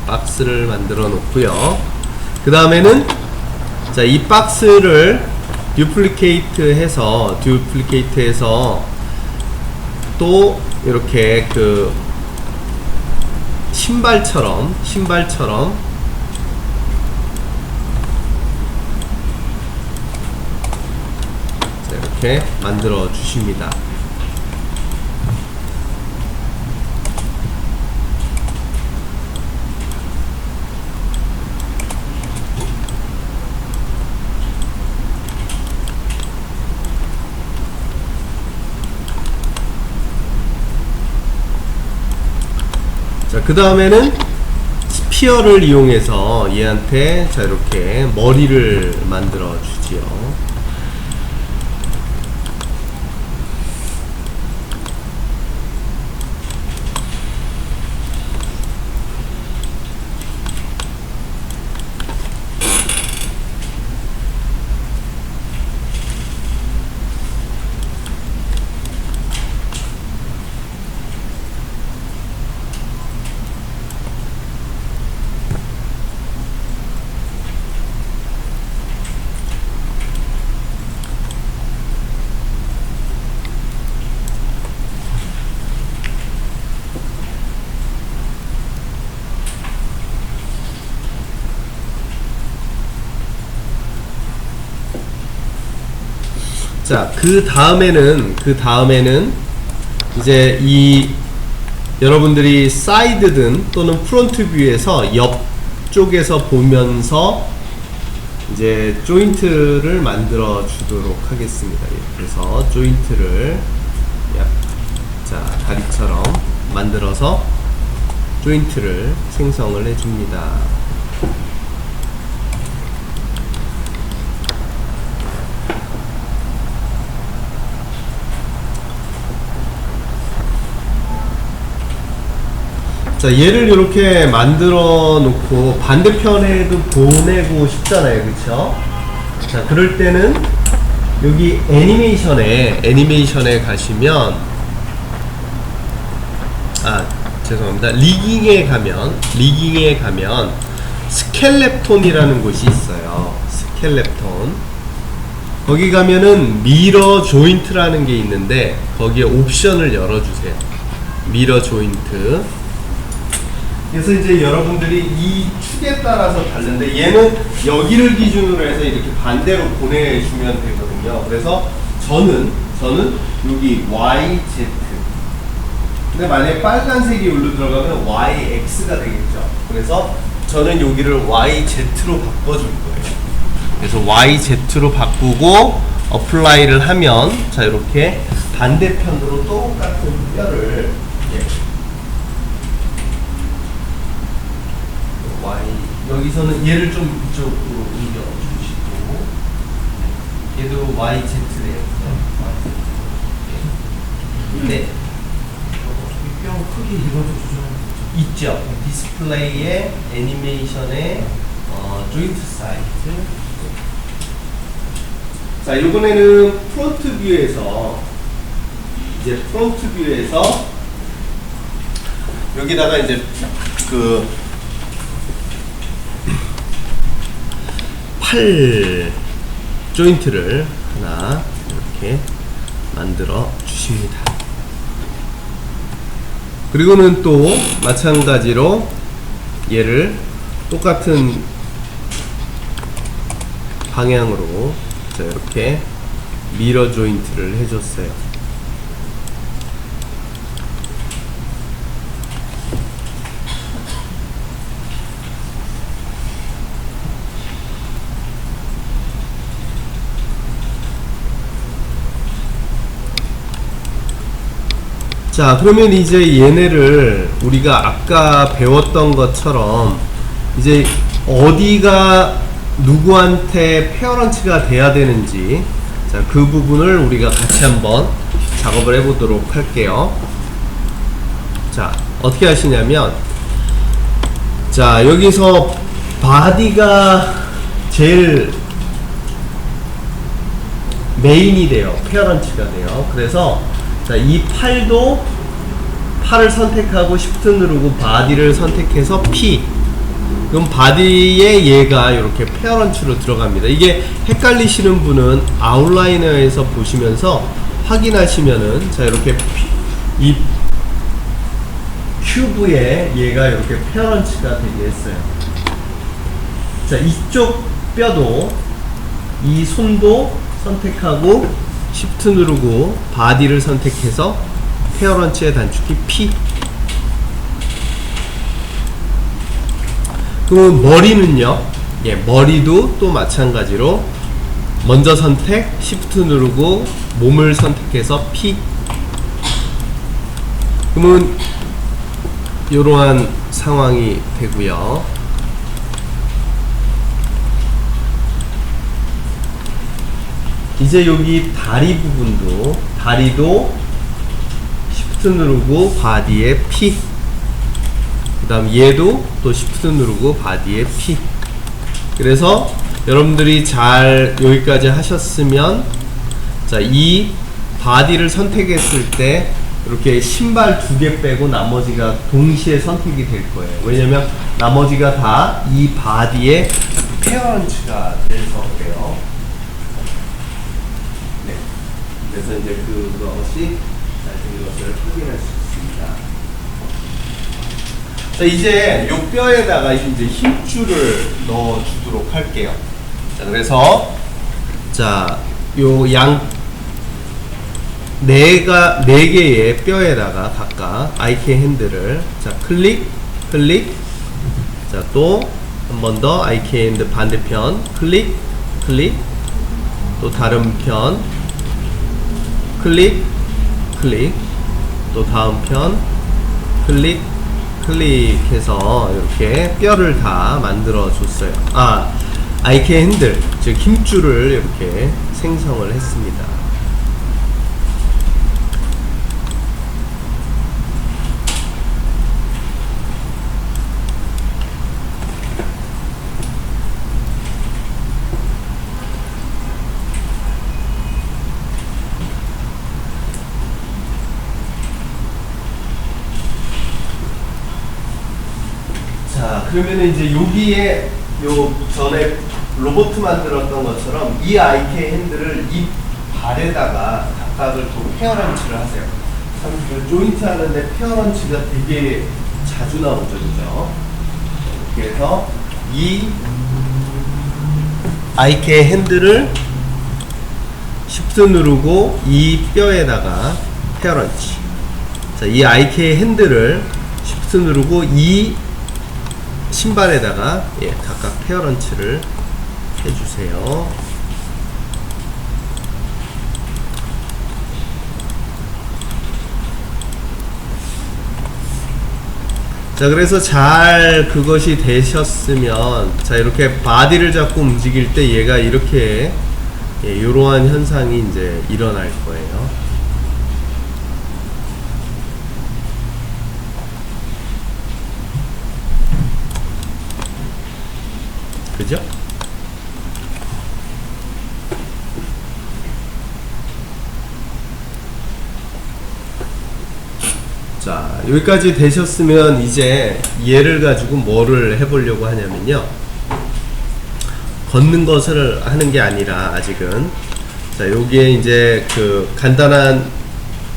박스를 만들어 놓고요. 그 다음에는 자, 이 박스를 듀플리케이트 해서 또 이렇게 그 신발처럼 자, 이렇게 만들어 주십니다. 자, 그 다음에는 스피어를 이용해서 얘한테 자, 이렇게 머리를 만들어 주지요. 자, 그 다음에는 이제 이 여러분들이 사이드든 또는 프론트 뷰에서 옆쪽에서 보면서 이제 조인트를 만들어 주도록 하겠습니다. 그래서 조인트를 자, 다리처럼 만들어서 조인트를 생성을 해 줍니다. 자, 얘를 이렇게 만들어 놓고 반대편에도 보내고 싶잖아요, 그쵸? 자, 그럴 때는 여기 애니메이션에 가시면, 죄송합니다. 리깅에 가면 스켈렙톤이라는 곳이 있어요. 스켈렙톤. 거기 가면은 미러 조인트라는 게 있는데 거기에 옵션을 열어주세요. 미러 조인트. 그래서 이제 여러분들이 이 축에 따라서 다른데 얘는 여기를 기준으로 해서 이렇게 반대로 보내주면 되거든요. 그래서 저는 여기 YZ, 근데 만약에 빨간색이 여기로 들어가면 YX가 되겠죠. 그래서 저는 여기를 YZ로 바꿔줄 거예요. 그래서 YZ로 바꾸고 어플라이를 하면 자, 이렇게 반대편으로 똑같은 뼈를 여기서는 얘를 좀 이쪽으로 옮겨 주시고 얘도 YZ래요. 네. 뼈 크기 이것도 조정 있죠. 디스플레이에 애니메이션에 조인트 사이즈. 자, 이번에는 프론트 뷰에서 여기다가 이제 그 팔 조인트를 하나 이렇게 만들어 주십니다. 그리고는 또 마찬가지로 얘를 똑같은 방향으로 자, 이렇게 미러 조인트를 해줬어요. 자, 그러면 이제 얘네를 우리가 아까 배웠던 것처럼 이제 어디가 누구한테 페어런츠가 돼야 되는지 자, 그 부분을 우리가 같이 한번 작업을 해보도록 할게요. 자, 어떻게 하시냐면 자, 여기서 바디가 제일 메인이 돼요. 페어런츠가 돼요. 그래서 자, 이 팔도 팔을 선택하고 Shift 누르고 바디를 선택해서 P 그럼 바디에 얘가 이렇게 페어런츠로 들어갑니다. 이게 헷갈리시는 분은 아웃라이너에서 보시면서 확인하시면은, 자, 이렇게 이 큐브에 얘가 이렇게 페어런츠가 되게 했어요. 자, 이쪽 뼈도, 이 손도 선택하고 Shift 누르고 바디를 선택해서 페어런츠의 단축키 P. 그럼 머리는요? 예, 머리도 또 마찬가지로 먼저 선택, Shift 누르고 몸을 선택해서 P. 그러면 이러한 상황이 되고요. 이제 여기 다리 부분도, 다리도 Shift 누르고 바디에 P. 그 다음 얘도 또 Shift 누르고 바디에 P. 그래서 여러분들이 잘 여기까지 하셨으면, 자, 이 바디를 선택했을 때 이렇게 신발 2개 빼고 나머지가 동시에 선택이 될 거예요. 왜냐면 나머지가 다 이 바디에 페어런츠가 돼서 그래요. 네. 그래서 이제 그것이 잘 된 것을 확인할 수 있습니다. 자, 이제 요 뼈에다가 이제 힘줄을 넣어 주도록 할게요. 자, 그래서 자, 요 네 개의 뼈에다가 각각 IK 핸들을, 자, 클릭, 자, 또 한 번 더 IK 핸드 반대편 클릭, 또 다른 편 클릭, 또 다음 편 클릭해서 이렇게 뼈를 다 만들어 줬어요. IK 핸들, 즉 힘줄을 이렇게 생성을 했습니다. 자, 그러면 이제 여기에 요 전에 로봇 만들었던 것처럼 이 IK 핸들을 이 발에다가 각각을 또 페어런치를 하세요. 참 그 조인트 하는데 페어런치가 되게 자주 나오죠, 그죠? 이렇게 해서 이 IK 핸들을 Shift 누르고 이 뼈에다가 페어런치. 자, 이 IK 핸들을 Shift 누르고 이 신발에다가, 예, 각각 페어런치를 해주세요. 자, 그래서 잘 그것이 되셨으면, 자, 이렇게 바디를 잡고 움직일 때 얘가 이렇게, 예, 이러한 현상이 이제 일어날 거예요. 그죠? 자, 여기까지 되셨으면 이제 얘를 가지고 뭐를 해보려고 하냐면요, 걷는 것을 하는 게 아니라 아직은, 자, 여기에 이제 그 간단한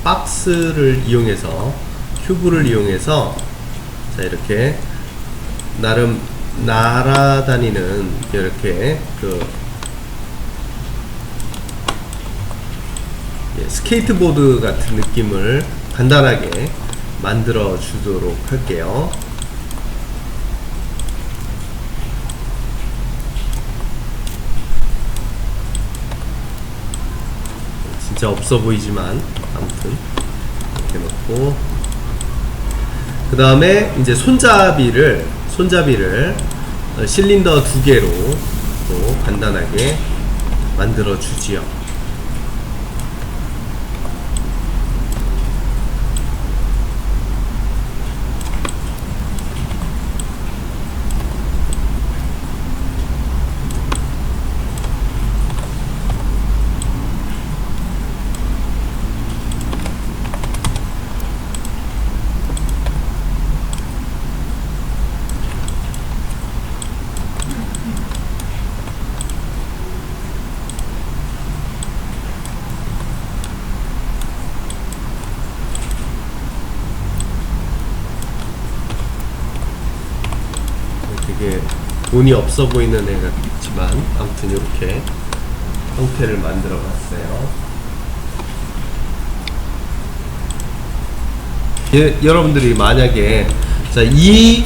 박스를 이용해서, 큐브를 이용해서, 자, 이렇게 나름 날아다니는 이렇게 그, 예, 스케이트보드 같은 느낌을 간단하게 만들어 주도록 할게요. 진짜 없어 보이지만 아무튼 이렇게 놓고, 그 다음에 이제 손잡이를 실린더 2개로 또 간단하게 만들어 주지요. 이게 돈이 없어 보이는 애 같지만 아무튼 이렇게 형태를 만들어 봤어요. 여러분들이 만약에 자, 이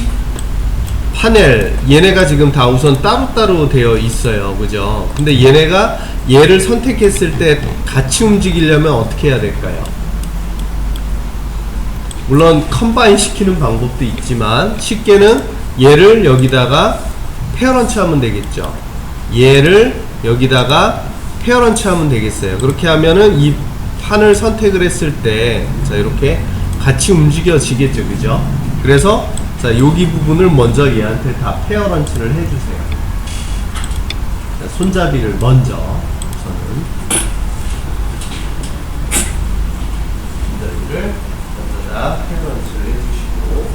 파넬 얘네가 지금 다 우선 따로따로 되어 있어요, 그죠? 근데 얘네가 얘를 선택했을 때 같이 움직이려면 어떻게 해야 될까요? 물론 컴바인 시키는 방법도 있지만 쉽게는 얘를 여기다가 페어런치 하면 되겠죠. 얘를 여기다가 페어런치 하면 되겠어요. 그렇게 하면은 이 판을 선택을 했을 때 자, 이렇게 같이 움직여지겠죠, 그죠? 그래서 자, 여기 부분을 먼저 얘한테 다 페어런치를 해주세요. 자, 손잡이를 먼저 우선은 손잡이를 먼저 다 페어런치를 해주시고,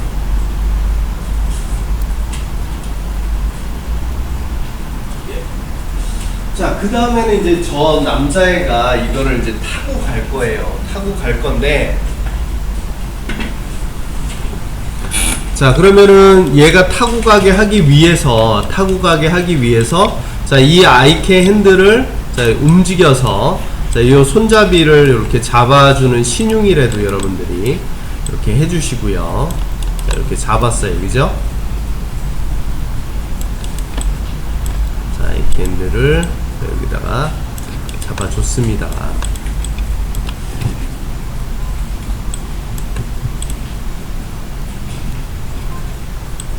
예. 자, 그 다음에는 이제 저 남자애가 이거를 이제 타고 갈 거예요. 타고 갈 건데, 자, 그러면은 얘가 타고 가게 하기 위해서 자, 이 IK 핸들을 자, 움직여서 자, 이 손잡이를 이렇게 잡아주는 신용이라도 여러분들이 이렇게 해주시고요. 자, 이렇게 잡았어요, 그죠? 자, IK 핸들을 여기다가 잡아줬습니다.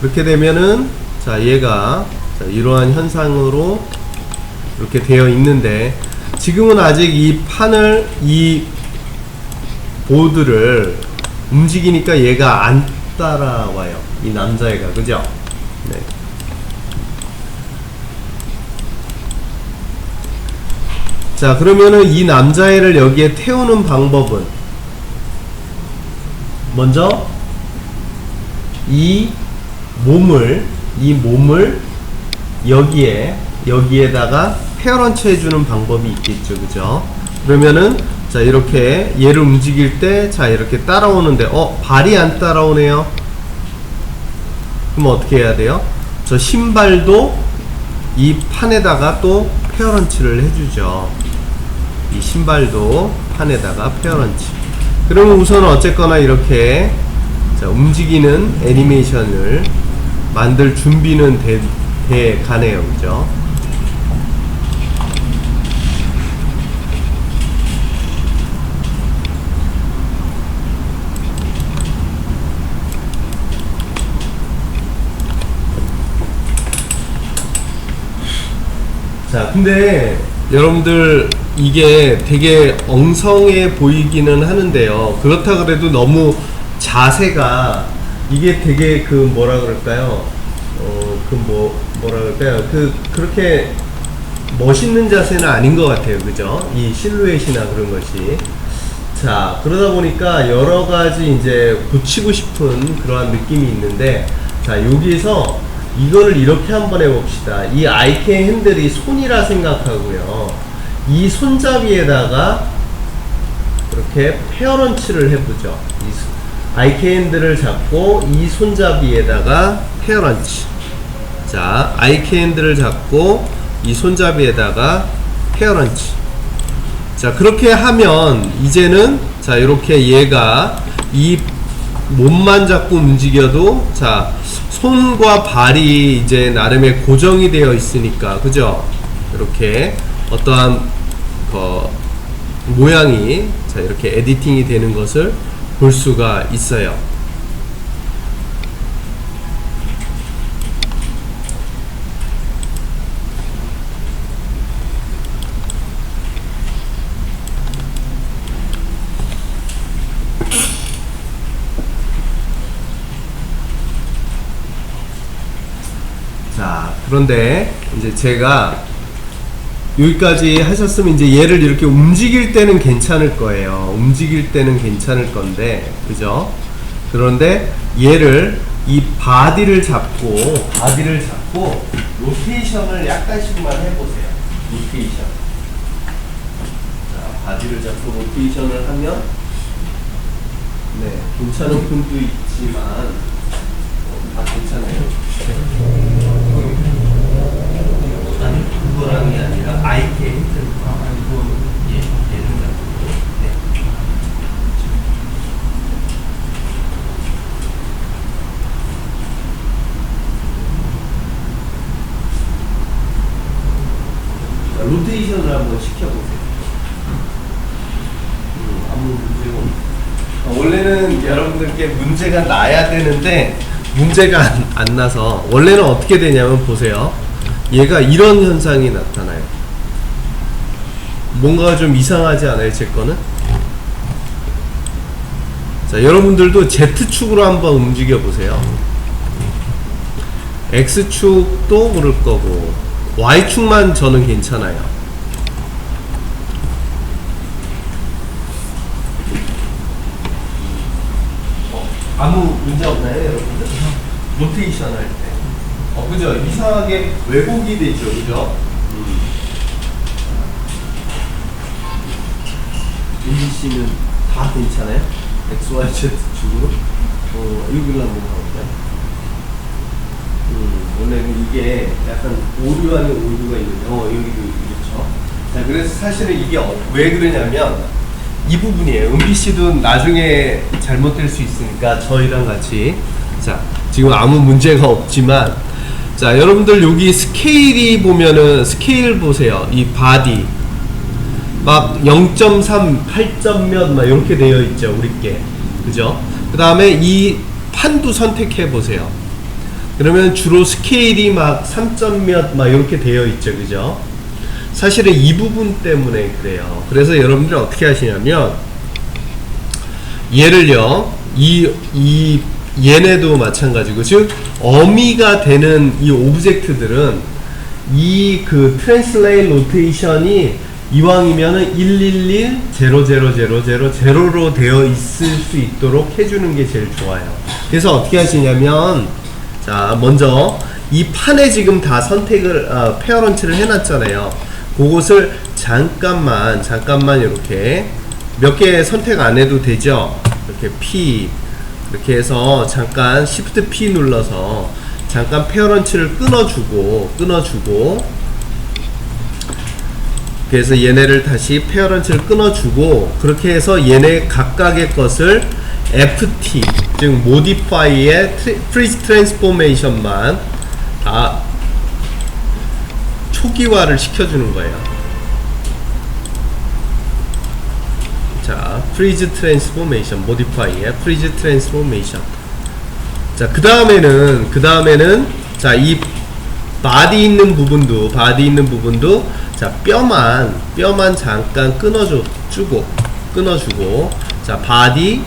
이렇게 되면은 자, 얘가 자, 이러한 현상으로 이렇게 되어 있는데, 지금은 아직 이 판을, 이 보드를 움직이니까 얘가 안 따라와요, 이 남자애가, 그죠? 네. 자, 그러면은 이 남자애를 여기에 태우는 방법은 먼저 이 몸을 여기에다가 페어런치 해주는 방법이 있겠죠, 그죠? 그러면은 자, 이렇게 얘를 움직일 때 자, 이렇게 따라오는데 발이 안 따라오네요. 그럼 어떻게 해야 돼요? 저 신발도 이 판에다가 또 페어런치를 해주죠. 이 신발도 판에다가 페어런치. 그러면 우선 어쨌거나 이렇게 자, 움직이는 애니메이션을 만들 준비는 돼 가네요, 그죠? 자, 근데 여러분들 이게 되게 엉성해 보이기는 하는데요, 그렇다 그래도 너무 자세가 이게 되게 그 뭐라 그럴까요? 뭐라 그럴까요? 그렇게 멋있는 자세는 아닌 것 같아요, 그죠? 이 실루엣이나 그런 것이. 자, 그러다 보니까 여러 가지 이제 고치고 싶은 그러한 느낌이 있는데, 자, 여기서 이거를 이렇게 한번 해봅시다. 이 IK 핸들이 손이라 생각하고요, 이 손잡이에다가 이렇게 페어런치를 해보죠. IK 핸들을 잡고 이 손잡이에다가 페어런치. 자, IK 핸들을 잡고 이 손잡이에다가 페어런치. 자, 그렇게 하면 이제는 자, 이렇게 얘가 이 몸만 잡고 움직여도 자, 손과 발이 이제 나름의 고정이 되어 있으니까, 그죠? 이렇게 어떠한 모양이 자, 이렇게 에디팅이 되는 것을 볼 수가 있어요. 자, 그런데 이제 제가 여기까지 하셨으면 이제 얘를 이렇게 움직일 때는 괜찮을 거예요. 움직일 때는 괜찮을 건데, 그죠? 그런데 얘를 이 바디를 잡고 로테이션을 약간씩만 해보세요. 로테이션. 자, 바디를 잡고 로테이션을 하면 네, 괜찮은 분도 있지만 다 괜찮아요. 로테이션을 한번 시켜보세요. 아무 문제가 없 원래는 여러분들께 문제가 나야 되는데 문제가 안 나서 원래는 어떻게 되냐면 보세요. 얘가 이런 현상이 나타나요. 뭔가 좀 이상하지 않아요? 제 거는? 자, 여러분들도 Z축으로 한번 움직여 보세요. X축도 그럴 거고 Y축만 저는 괜찮아요. 아무 문제 없나요, 여러분들? 로테이션 할 때. 그죠? 이상하게 왜곡이 되죠, 그죠? ABC는 다 괜찮아요? X, Y, Z 축으로? 여기로 한번 가볼까요? 원래는 이게 약간 오류 아닌 오류가 있는데, 여기도 그렇죠. 자, 그래서 사실은 이게 왜 그러냐면, 이 부분이에요. 은비씨도 나중에 잘못될 수 있으니까 저희랑 같이. 자, 지금 아무 문제가 없지만, 자, 여러분들 여기 스케일이 보면은, 스케일 보세요. 이 바디. 막 0.3, 8점 몇, 막 이렇게 되어 있죠. 우리께. 그죠? 그 다음에 이 판도 선택해 보세요. 그러면 주로 스케일이 막 3점 몇, 막 이렇게 되어 있죠. 그죠? 사실은 이 부분 때문에 그래요. 그래서 여러분들이 어떻게 하시냐면, 얘를요, 얘네도 마찬가지고, 즉, 어미가 되는 이 오브젝트들은 이 그 트랜슬레이트 로테이션이 이왕이면은 111, 00000로 되어 있을 수 있도록 해주는 게 제일 좋아요. 그래서 어떻게 하시냐면, 자, 먼저 이 판에 지금 다 선택을, 페어런치를 해놨잖아요. 그것을 잠깐만 이렇게 몇 개 선택 안 해도 되죠. 이렇게 P 이렇게 해서 잠깐 Shift P 눌러서 잠깐 페어런치를 끊어주고 그래서 얘네를 다시 페어런치를 끊어주고 그렇게 해서 얘네 각각의 것을 FT 즉 Modify의 Freeze Transformation만 다 초기화를 시켜주는 거예요. 자, Freeze Transformation, Modify의 Freeze Transformation. 자, 그 다음에는 자, 이 바디 있는 부분도 자, 뼈만 잠깐 끊어주고 자, 바디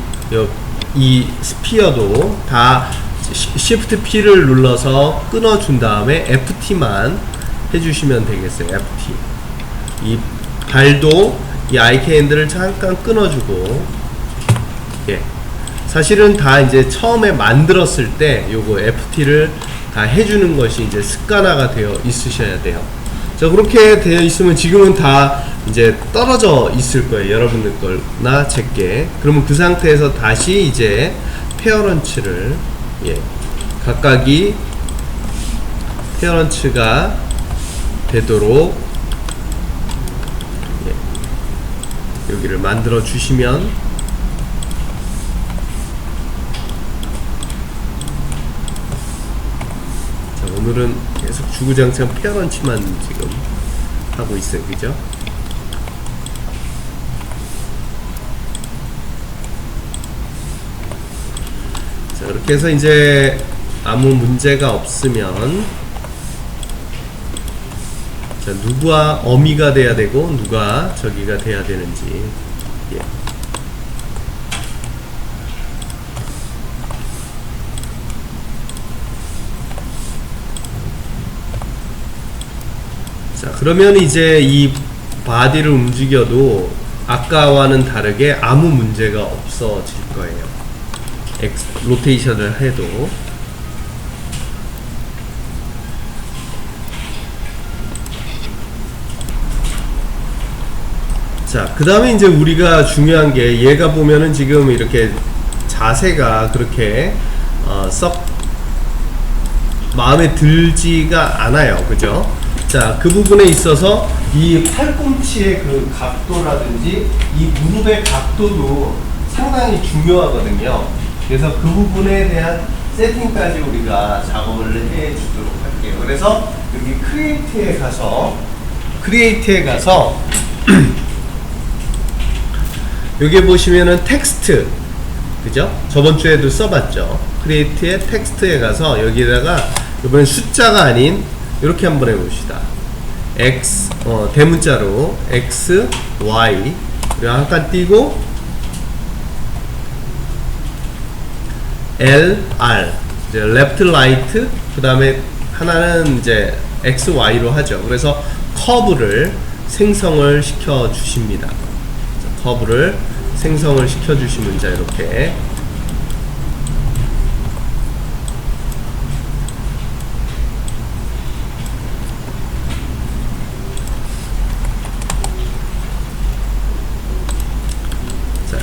이 스피어도 다 Shift P를 눌러서 끊어준 다음에 FT만 해주시면 되겠어요. FT. 이 발도 이 IK 핸들을 잠깐 끊어주고, 예. 사실은 다 이제 처음에 만들었을 때 요거 FT를 다 해주는 것이 이제 습관화가 되어 있으셔야 돼요. 자, 그렇게 되어 있으면 지금은 다 이제 떨어져 있을 거예요. 여러분들 거나 제게. 그러면 그 상태에서 다시 이제 페어런치를, 예. 각각이 페어런치가 되도록, 예. 여기를 만들어 주시면 자, 오늘은 계속 주구장창 페어런치만 지금 하고 있어요. 그죠? 자, 이렇게 해서 이제 아무 문제가 없으면, 자, 누가 어미가 돼야 되고 누가 저기가 돼야 되는지, 예. 자, 그러면 이제 이 바디를 움직여도 아까와는 다르게 아무 문제가 없어질 거예요. 로테이션을 해도. 자, 그 다음에 이제 우리가 중요한 게, 얘가 보면은 지금 이렇게 자세가 그렇게 썩 마음에 들지가 않아요. 그죠? 자, 그 부분에 있어서 이 팔꿈치의 그 각도라든지 이 무릎의 각도도 상당히 중요하거든요. 그래서 그 부분에 대한 세팅까지 우리가 작업을 해 주도록 할게요. 그래서 여기 크리에이트에 가서 크리에이트에 가서 여기 보시면은 텍스트, 그죠? 저번 주에도 써봤죠. 크리에이트의 텍스트에 가서 여기다가 이번엔 숫자가 아닌 이렇게 한번 해봅시다. X, 대문자로 X, Y 그리고 한 칸 띄고 L, R 이제 left, right 그 다음에 하나는 이제 X, Y로 하죠. 그래서 커브를 생성을 시켜 주십니다. 커브를 생성을 시켜 주시면 자 이렇게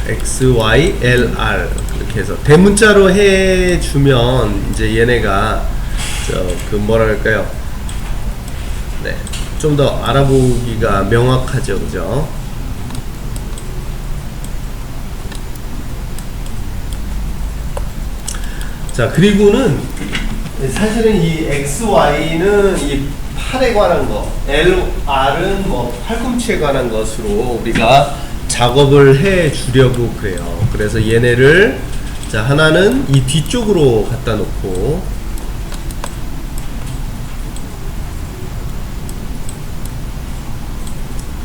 X, Y, L, R 이렇게 해서 대문자로 해주면 이제 얘네가 그 뭐랄까요, 네, 좀 더 알아보기가 명확하죠, 그죠? 자, 그리고는 사실은 이 X, Y는 이 팔에 관한 거, L, R은 뭐 팔꿈치에 관한 것으로 우리가 작업을 해 주려고 그래요. 그래서 얘네를 자 하나는 이 뒤쪽으로 갖다 놓고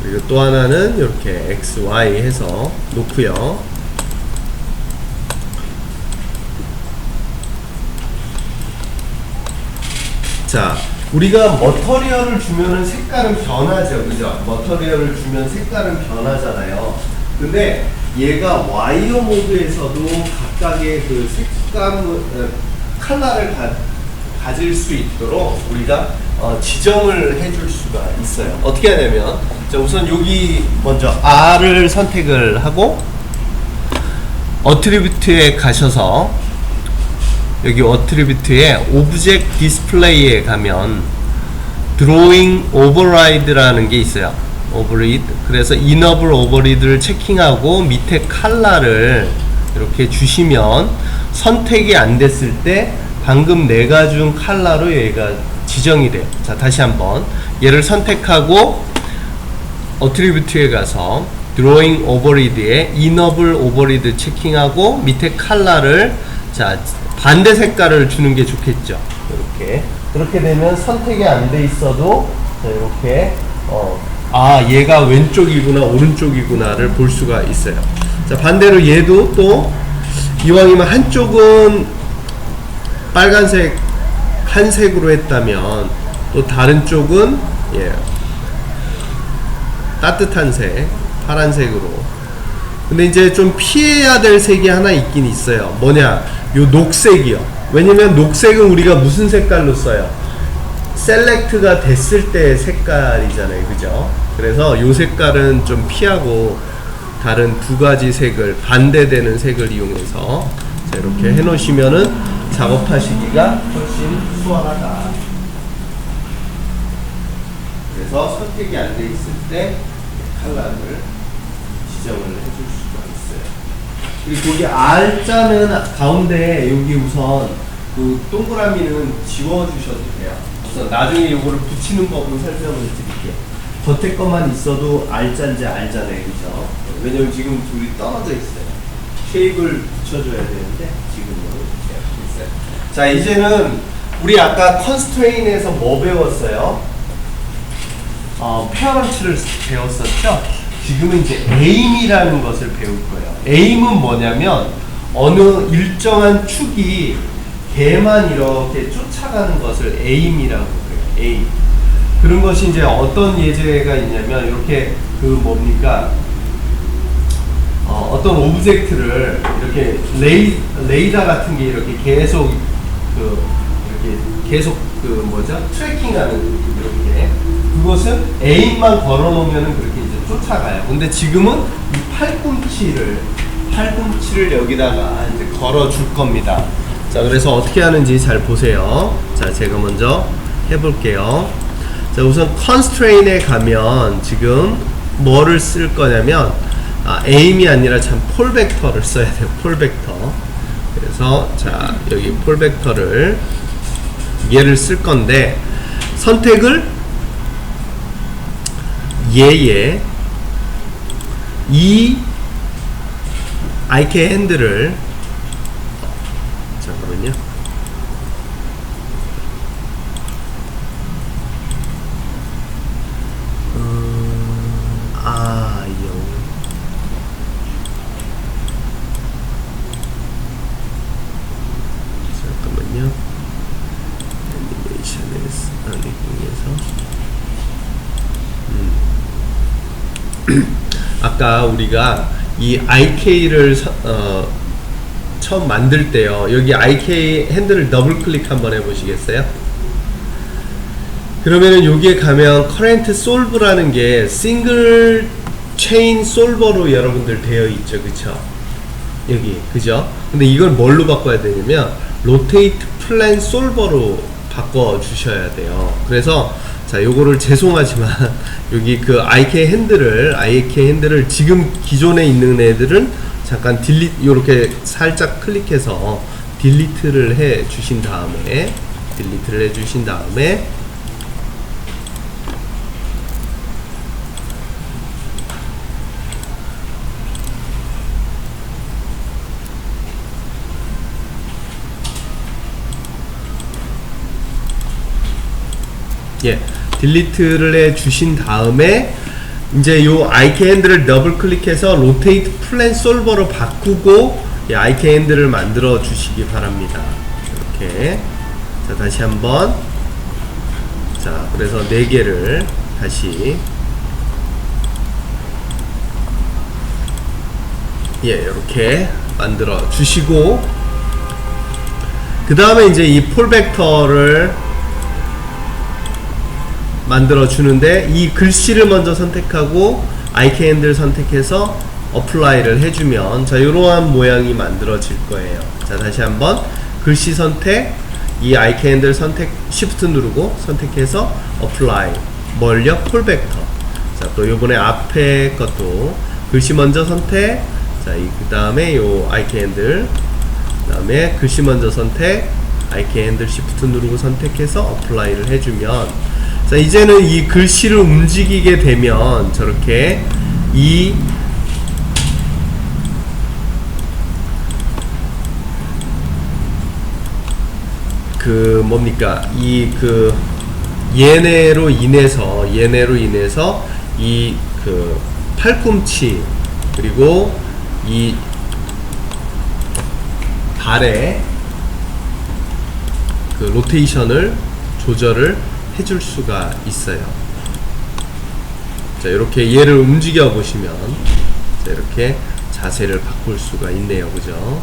그리고 또 하나는 이렇게 X, Y 해서 놓고요. 자, 우리가 머터리얼을 주면은 색깔은 변하죠, 그죠? 머터리얼을 주면 색깔은 변하잖아요. 근데 얘가 와이어 모드에서도 각각의 그 색감, 컬러를 가질 수 있도록 우리가 지정을 해줄 수가 있어요. 어떻게 하냐면, 자, 우선 여기 먼저 R을 선택을 하고 어트리뷰트에 가셔서 여기 어트리뷰트에 오브젝트 디스플레이에 가면 드로잉 오버라이드라는 게 있어요. 오버리드. 그래서 이너블 오버리드를 체킹하고 밑에 컬러를 이렇게 주시면 선택이 안 됐을 때 방금 내가 준 컬러로 얘가 지정이 돼요. 자, 다시 한번 얘를 선택하고 어트리뷰트에 가서 드로잉 오버리드에 이너블 오버리드 체킹하고 밑에 컬러를 자 반대 색깔을 주는 게 좋겠죠. 이렇게 그렇게 되면 선택이 안 돼 있어도 자, 이렇게 아 얘가 왼쪽이구나 오른쪽이구나를 볼 수가 있어요. 자, 반대로 얘도 또 이왕이면 한쪽은 빨간색 한 색으로 했다면 또 다른 쪽은 예, 따뜻한 색 파란색으로. 근데 이제 좀 피해야 될 색이 하나 있긴 있어요. 뭐냐, 요 녹색이요. 왜냐면 녹색은 우리가 무슨 색깔로 써요? 셀렉트가 됐을 때 색깔이잖아요, 그죠? 그래서 요 색깔은 좀 피하고 다른 두 가지 색을 반대되는 색을 이용해서 자, 이렇게 해 놓으시면은 작업하시기가 훨씬 수월하다. 그래서 선택이 안 돼 있을 때 컬러를 지정을 해줄 수가 있어요. 그리고 거기 R자는 가운데 여기 우선 그 동그라미는 지워주셔도 돼요. 우선 나중에 이거를 붙이는 법은 설명을 드릴게요. 겉에 것만 있어도 R자인지 알잖아요, 그죠? 왜냐면 지금 둘이 떨어져 있어요. 쉐입을 붙여줘야 되는데 지금은 이렇게 있어요. 자, 이제는 우리 아까 컨스트레인에서 뭐 배웠어요? 페어런츠를 배웠었죠? 지금은 이제 에임이라는 것을 배울 거예요. 에임은 뭐냐면 어느 일정한 축이 걔만 이렇게 쫓아가는 것을 에임이라고 그래요. 에임. 그런 것이 이제 어떤 예제가 있냐면 이렇게 그 뭡니까? 어떤 오브젝트를 이렇게 레이더 같은 게 이렇게 계속 그 뭐죠? 트래킹하는 이렇게 그것은 에임만 걸어놓으면은 그렇게 이제 쫓아가요. 근데 지금은 이 팔꿈치를 여기다가 이제 걸어줄 겁니다. 자, 그래서 어떻게 하는지 잘 보세요. 자, 제가 먼저 해볼게요. 자, 우선 constraint에 가면 지금 뭐를 쓸 거냐면 에임이 아니라 참 폴벡터를 써야 돼요. 폴벡터. 그래서 자, 여기 폴벡터를 얘를 쓸 건데 선택을 얘의 이 IK 핸들을 잠깐만요. 잠깐만요. 애니메이션에서 아까 우리가 이 IK를 처음 만들 때요. 여기 IK 핸들을 더블 클릭 한번 해보시겠어요? 그러면은 여기에 가면 current solve라는 게 싱글 체인 솔버로 여러분들 되어 있죠, 그쵸? 여기, 그죠? 근데 이걸 뭘로 바꿔야 되냐면 rotate plan solver로 바꿔 주셔야 돼요. 그래서 자, 요거를 죄송하지만 여기 그 IK 핸들을 지금 기존에 있는 애들은 잠깐 딜리트, 요렇게 살짝 클릭해서 딜리트를 해 주신 다음에 딜리트를 해 주신 다음에 이제 요 IK 핸들을 더블 클릭해서 로테이트 플랜 솔버로 바꾸고 이 IK 핸들을 만들어 주시기 바랍니다. 이렇게. 자, 다시 한번. 자, 그래서 4개를 다시 이렇게 만들어 주시고, 그 다음에 이제 이 폴 벡터를 만들어 주는데 이 글씨를 먼저 선택하고 IK 핸들 선택해서 어플라이를 해주면 자, 이러한 모양이 만들어질 거예요. 자, 다시 한번 글씨 선택, 이 IK 핸들 선택, Shift 누르고 선택해서 어플라이, 멀력 폴 벡터. 자, 또 요번에 앞에 것도 글씨 먼저 선택, 자, 그 다음에 요 IK 핸들, 그 다음에 글씨 먼저 선택, IK 핸들 Shift 누르고 선택해서 어플라이를 해주면, 자, 이제는 이 글씨를 움직이게 되면 저렇게 이 뭡니까, 이 얘네로 인해서 이 팔꿈치 그리고 이 발의 로테이션을 조절을 해줄 수가 있어요. 자, 이렇게 얘를 움직여 보시면 자, 이렇게 자세를 바꿀 수가 있네요, 그죠?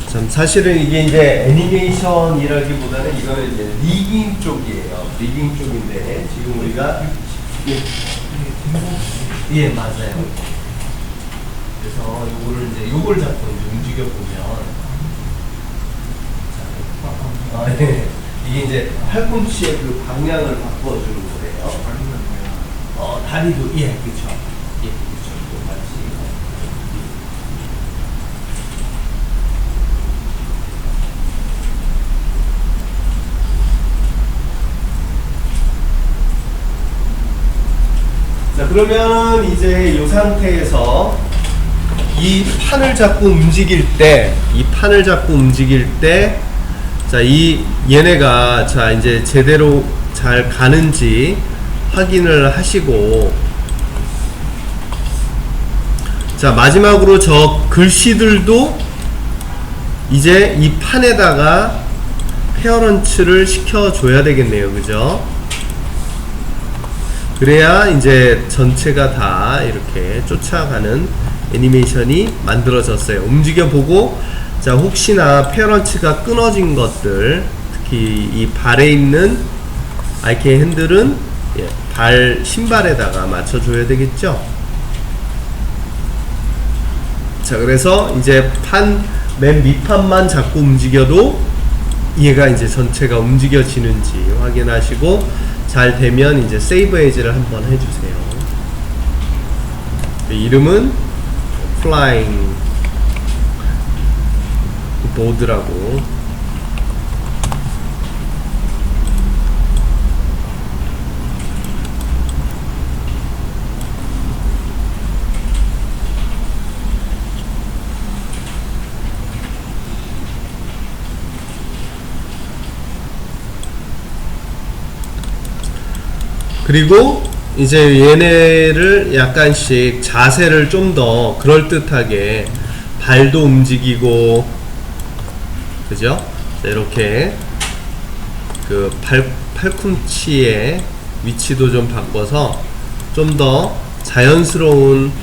참 사실은 이게 이제 애니메이션이라기보다는 이거는 이제 리깅 쪽이에요. 리깅 쪽인데 지금 우리가 맞아요. 그래서 요걸 잡고 이제 움직여 보면 이게 이제 팔꿈치의 그 방향을 바꿔주는 거예요. 다리도 그렇죠. 똑같이. 자, 그러면 이제 이 상태에서 이 판을 잡고 움직일 때, 자, 얘네가 자, 이제 제대로 잘 가는지 확인을 하시고, 자, 마지막으로 저 글씨들도 이제 이 판에다가 페어런츠를 시켜줘야 되겠네요, 그죠? 그래야 이제 전체가 다 이렇게 쫓아가는 애니메이션이 만들어졌어요. 움직여보고, 자, 혹시나 페어런츠가 끊어진 것들, 특히 이 발에 있는 IK 핸들은 신발에다가 맞춰줘야 되겠죠. 자, 그래서 이제 맨 밑판만 자꾸 움직여도 얘가 이제 전체가 움직여지는지 확인하시고, 잘 되면 이제 세이브 에이지를 한번 해주세요. 이름은 flying board라고. 그리고 이제 얘네를 약간씩 자세를 좀 더 그럴듯하게 발도 움직이고, 그죠? 자, 이렇게 그 팔꿈치의 위치도 좀 바꿔서 좀 더 자연스러운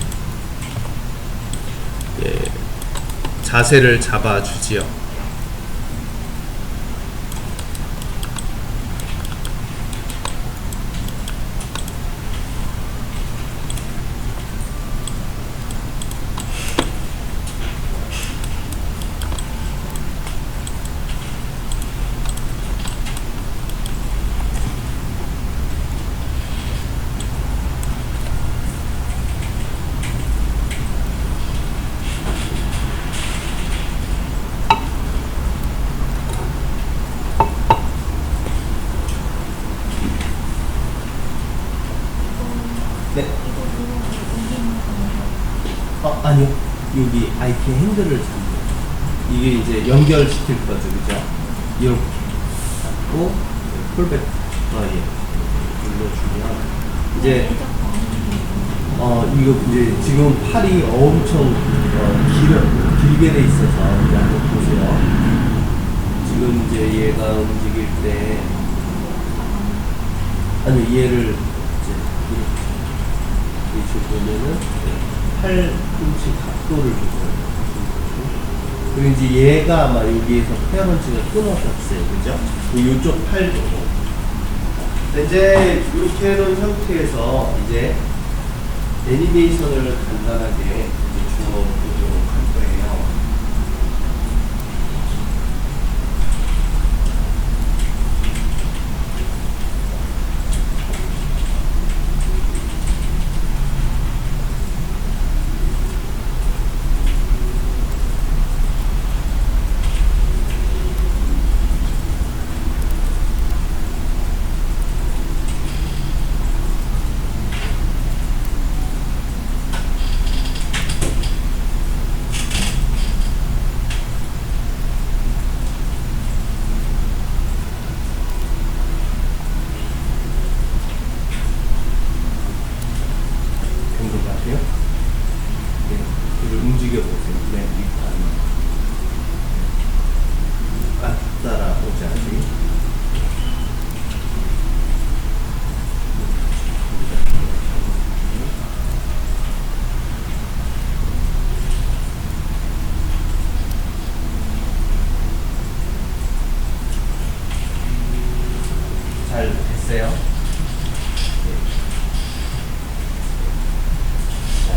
자세를 잡아주지요. 네. 아니요. 여기 IT 핸들을 잡는. 이게 이제 연결시킬 거죠, 그죠? 이렇게 잡고 폴백. 예. 눌러주면 이제 이거 이제 지금 팔이 엄청 길게 돼 있어서 이제 한번 보세요. 지금 이제 얘가 움직일 때 아니 얘를 이제 이렇게 보면은 팔꿈치 각도를 조절해요. 그리고 이제 얘가 아마 여기에서 페어런치가 끊어졌어요, 그죠? 이쪽 팔도. 이제 이렇게 해놓은 상태에서 이제 애니메이션을 간단하게 주어보도록 할 거예요. 움직여보세요. 맨 밑판 따라오지 않니? 잘 됐어요? 자,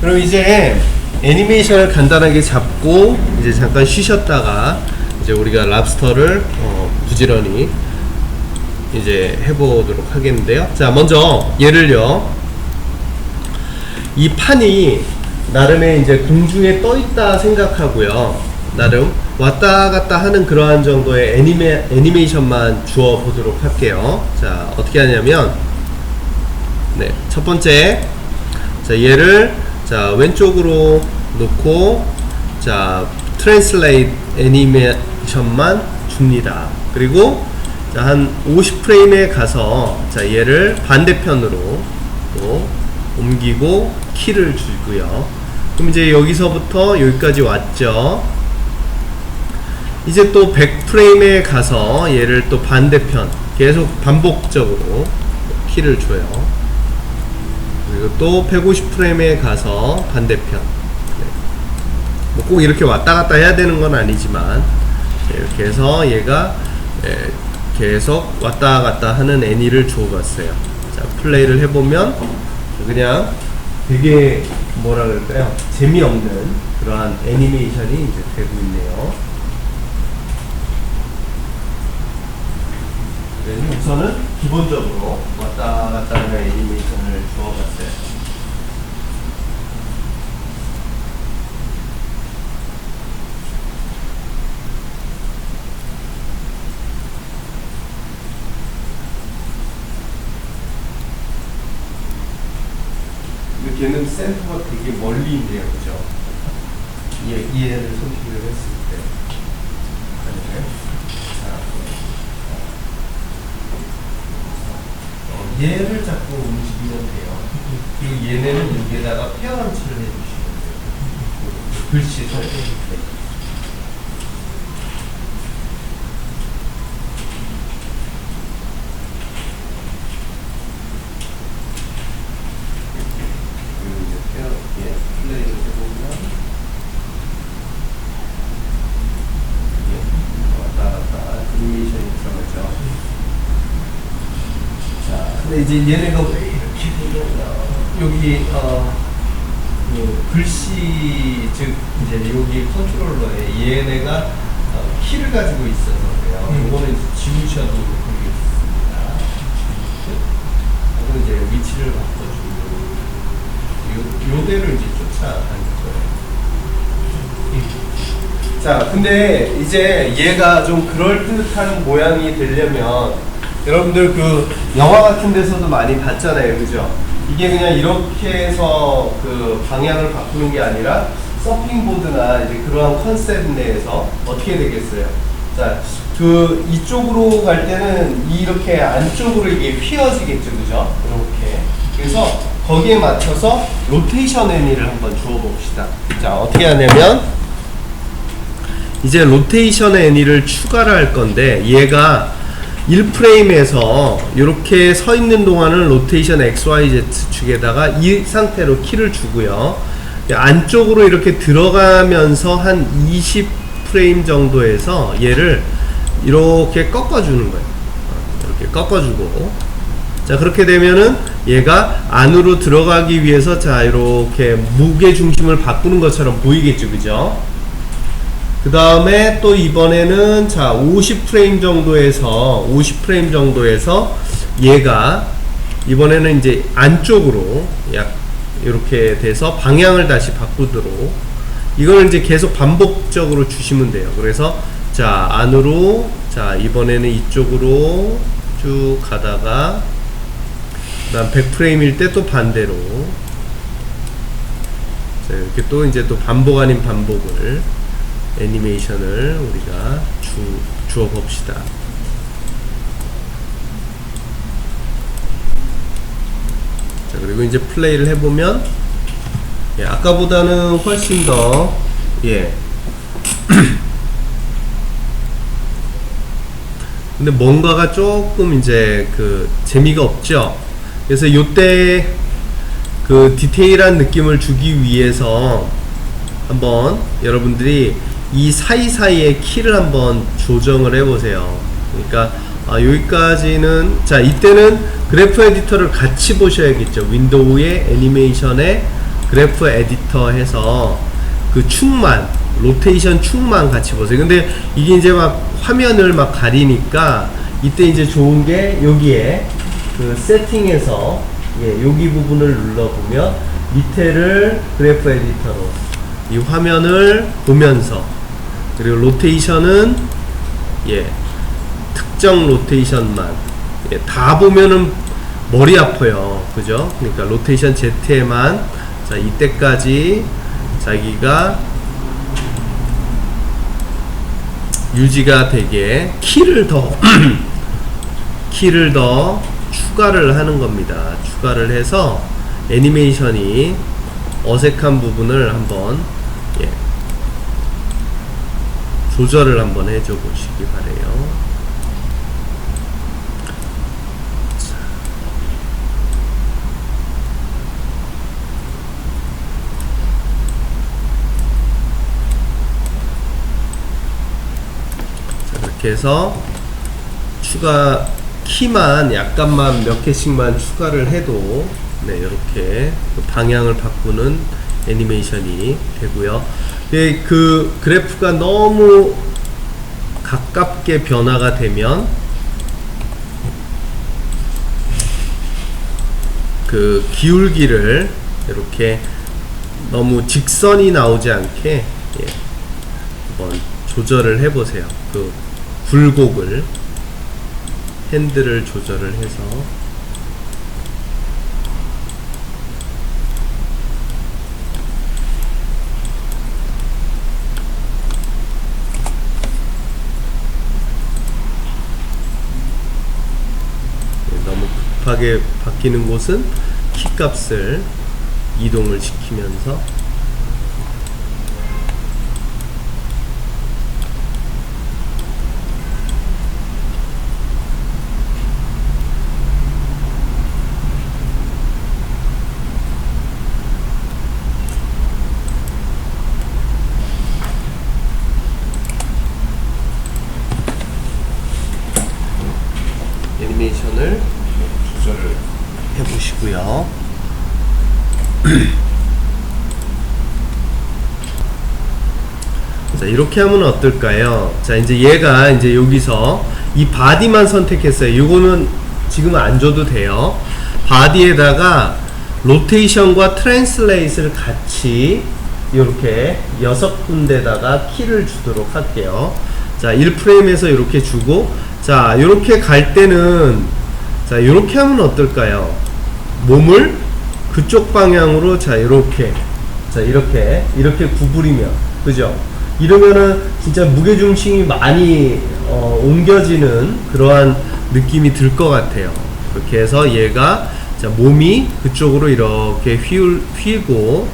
그럼 이제 애니메이션을 간단하게 잡고 이제 잠깐 쉬셨다가 이제 우리가 랍스터를 부지런히 이제 해보도록 하겠는데요. 자, 먼저 얘를요, 이 판이 나름의 이제 공중에 떠 있다 생각하고요, 나름 왔다 갔다 하는 그러한 정도의 애니메이션만 주어 보도록 할게요. 자, 어떻게 하냐면, 네, 첫 번째, 자, 얘를 자, 왼쪽으로 놓고, 자, 트랜슬레이트 애니메이션만 줍니다. 그리고 자, 한 50프레임에 가서 자, 얘를 반대편으로 또 옮기고 키를 주고요. 그럼 이제 여기서부터 여기까지 왔죠. 이제 또 100프레임에 가서 얘를 또 반대편 계속 반복적으로 키를 줘요. 그리고 또 150프레임에 가서 반대편. 네. 뭐 꼭 이렇게 왔다 갔다 해야 되는 건 아니지만, 이렇게 해서 얘가 계속 왔다 갔다 하는 애니를 주어봤어요. 자, 플레이를 해보면 그냥 되게 뭐라 그럴까요? 재미없는 그러한 애니메이션이 이제 되고 있네요. 그래서 우선은 기본적으로 왔다 갔다 하는 애니메이션을 주어봤어요. 얘는 센터가 되게 멀리 있네요, 그죠? 얘를 선택을 했을 때. 아니네. 자, 얘를 자꾸 움직이면 돼요. 그리고 얘네는 여기에다가 페어런치를 해주시면 돼요. 글씨 선택. 플레이를 해보면 왔다 갔다 애니메이션이 들어가죠. 자, 근데 이제 얘네가 왜 이렇게 되냐면 여기 그 글씨 즉 이제 여기 컨트롤러에 얘네가 키를 가지고 있어서 그래요. 이거는 이제 지우셔도 되겠습니다. 그리고 이제 위치를 바꿔주고 요대로 이제 쫓아가는 거예요. 자, 근데 이제 얘가 좀 그럴듯한 모양이 되려면 여러분들 그 영화 같은 데서도 많이 봤잖아요, 그죠? 이게 그냥 이렇게 해서 그 방향을 바꾸는 게 아니라 서핑보드나 이제 그러한 컨셉 내에서 어떻게 되겠어요? 자, 그 이쪽으로 갈 때는 이렇게 안쪽으로 이게 휘어지겠죠, 그죠? 이렇게. 그래서 거기에 맞춰서 로테이션 애니를 한번 주어 봅시다. 자, 어떻게 하냐면 이제 로테이션 애니를 추가를 할 건데 얘가 1프레임에서 이렇게 서 있는 동안은 로테이션 XYZ 축에다가 이 상태로 키를 주고요. 안쪽으로 이렇게 들어가면서 한 20프레임 정도에서 얘를 이렇게 꺾어주는 거예요. 이렇게 꺾어주고, 자, 그렇게 되면은 얘가 안으로 들어가기 위해서 자, 이렇게 무게 중심을 바꾸는 것처럼 보이겠죠, 그죠? 그 다음에 또 이번에는 자, 50프레임 정도에서 얘가 이번에는 이제 안쪽으로 약 이렇게 돼서 방향을 다시 바꾸도록, 이걸 이제 계속 반복적으로 주시면 돼요. 그래서 자, 안으로, 자, 이번에는 이쪽으로 쭉 가다가 그다음 100프레임일 때 또 반대로, 자, 이렇게 또 이제 또 반복 아닌 반복을 애니메이션을 우리가 주어 봅시다. 자, 그리고 이제 플레이를 해보면 예, 아까보다는 훨씬 더 근데 뭔가가 조금 이제 그 재미가 없죠. 그래서 요때 그 디테일한 느낌을 주기 위해서 한번 여러분들이 이 사이사이의 키를 한번 조정을 해보세요. 그러니까 여기까지는, 자, 이때는 그래프 에디터를 같이 보셔야겠죠. 윈도우의 애니메이션에 그래프 에디터 해서 그 축만, 로테이션 축만 같이 보세요. 근데 이게 이제 막 화면을 막 가리니까 이때 이제 좋은 게 여기에 그 세팅에서 여기 부분을 눌러보면 밑에를 그래프 에디터로 이 화면을 보면서, 그리고 로테이션은 특정 로테이션만 다 보면은 머리 아파요, 그죠? 그러니까 로테이션 Z에만, 자, 이때까지 자기가 유지가 되게 키를 더 추가를 하는 겁니다. 추가를 해서 애니메이션이 어색한 부분을 한번 조절을 한번 해줘 보시기 바래요. 자, 이렇게 해서 추가 키만 약간만 몇 개씩만 추가를 해도 이렇게 방향을 바꾸는 애니메이션이 되고요. 그 그래프가 너무 가깝게 변화가 되면 그 기울기를 이렇게 너무 직선이 나오지 않게 한번 조절을 해보세요. 그 굴곡을, 핸들을 조절을 해서 급하게 바뀌는 곳은 키 값을 이동을 시키면서 애니메이션을 조절을 해보시고요. 자, 이렇게 하면 어떨까요? 자, 이제 얘가 이제 여기서 이 바디만 선택했어요. 이거는 지금 안 줘도 돼요. 바디에다가 로테이션과 트랜슬레이트를 같이 이렇게 6군데다가 키를 주도록 할게요. 자, 1프레임에서 이렇게 주고, 자, 이렇게 갈 때는, 자, 이렇게 하면 어떨까요? 몸을 그쪽 방향으로, 자, 이렇게, 자, 이렇게 구부리면, 그죠? 이러면은 진짜 무게중심이 많이 옮겨지는 그러한 느낌이 들 것 같아요. 그렇게 해서 얘가, 자, 몸이 그쪽으로 이렇게 휘고,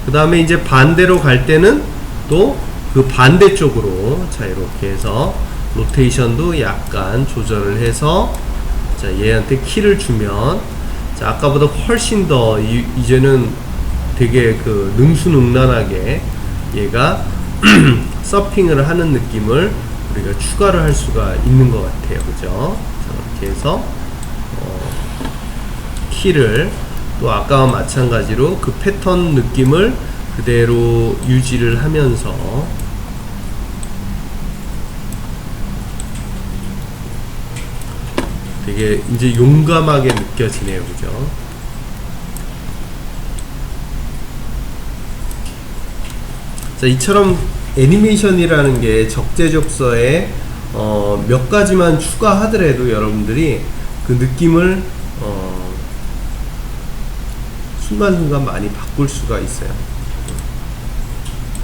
그 다음에 이제 반대로 갈 때는 또 그 반대쪽으로, 자, 이렇게 해서 로테이션도 약간 조절을 해서, 자, 얘한테 키를 주면, 자, 아까보다 훨씬 더 이제는 되게 그 능수능란하게 얘가 서핑을 하는 느낌을 우리가 추가를 할 수가 있는 것 같아요. 그죠? 자, 이렇게 해서 키를 또 아까와 마찬가지로 그 패턴 느낌을 그대로 유지를 하면서 되게 이제 용감하게 느껴지네요. 그죠? 자, 이처럼 애니메이션이라는 게 적재적소에 몇 가지만 추가하더라도 여러분들이 그 느낌을 순간순간 많이 바꿀 수가 있어요.